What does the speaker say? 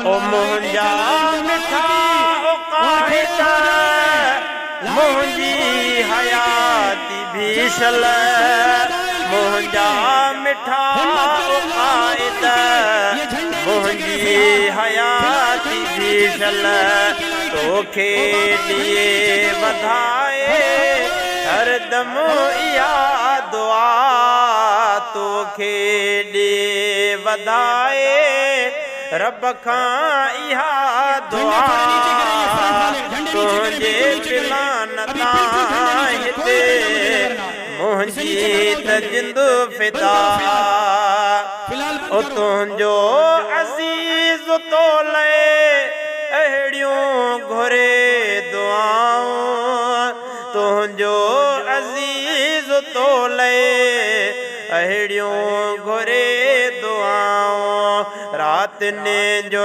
ओ मुंहिंजा मिठा काहिद मुंहिंजी हयाती भीशल मुंहिंजा मिठा काहिद मुंहिंजी हयाती भीशल तोखे ॾिए वधाए हरदम इहा दुआ तोखे ॾिए वधाए रब खां इहा दुआ तुंहिंजे पिलान तां हिते मुंहिंजी त जिंदु फिदा ओ तुंहिंजो अज़ीज़ तोले अहिड़ियूं घुरे दुआऊं तुंहिंजो अज़ीज़ तोले अहिड़ियूं घुरे दुआऊं राति ने जो